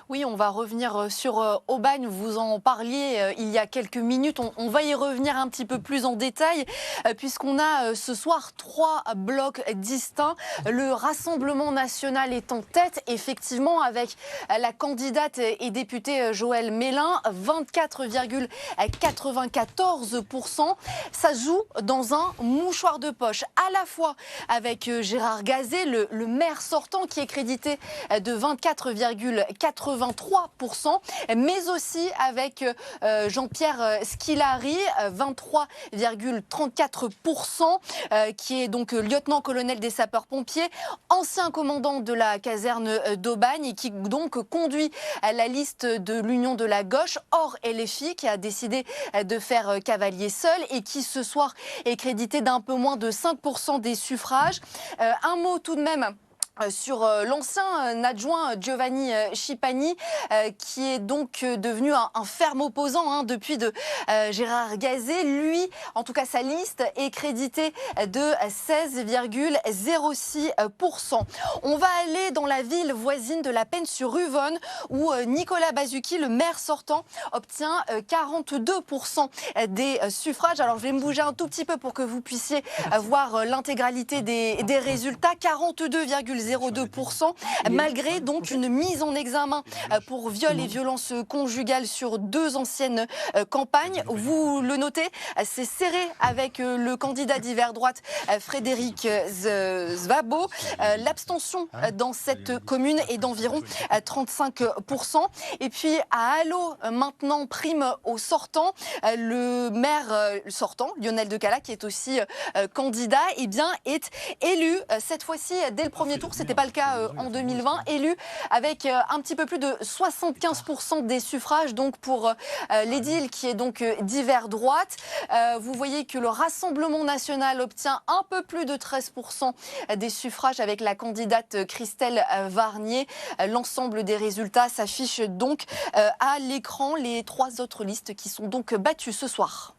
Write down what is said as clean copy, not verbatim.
Oui, on va revenir sur Aubagne. Vous en parliez il y a quelques minutes. On va y revenir un petit peu plus en détail puisqu'on a ce soir 3 blocs distincts. Le Rassemblement national est en tête, effectivement, avec la candidate et députée Joëlle Mélin, 24,94%. Ça se joue dans un mouchoir de poche, à la fois avec Gérard Gazet, le maire sortant, qui est crédité de 24,83%, mais aussi avec Jean-Pierre Scolari, 23,34%, qui est donc lieutenant-colonel des sapeurs-pompiers, ancien commandant de la caserne d'Aubagne et qui donc conduit la liste de l'Union de la gauche, hors LFI, qui a décidé de faire cavalier seul et qui ce soir est crédité d'un peu moins de 5% des suffrages. Un mot tout de même sur l'ancien adjoint Giovanni Schipani, qui est donc devenu un ferme opposant depuis de Gérard Gazet. Lui, en tout cas sa liste, est créditée de 16,06%. On va aller dans la ville voisine de La Penne-sur-Ruvonne, où Nicolas Bazuki, le maire sortant, obtient 42% des suffrages. Alors je vais me bouger un tout petit peu pour que vous puissiez voir l'intégralité des résultats. 42,02%, malgré donc une mise en examen pour viol et violence conjugale sur 2 anciennes campagnes. Vous le notez, c'est serré avec le candidat d'hiver droite Frédéric Szabo. L'abstention dans cette commune est d'environ 35%. Et puis à Allo, maintenant, prime au sortant, le maire sortant, Lionel Decala, qui est aussi candidat, eh bien, est élu cette fois-ci dès le premier tour. C'était pas le cas en 2020, élu avec un petit peu plus de 75% des suffrages, donc pour l'édile qui est donc d'hiver droite. Vous voyez que le Rassemblement national obtient un peu plus de 13% des suffrages avec la candidate Christelle Varnier. L'ensemble des résultats s'affiche donc à l'écran, les 3 autres listes qui sont donc battues ce soir.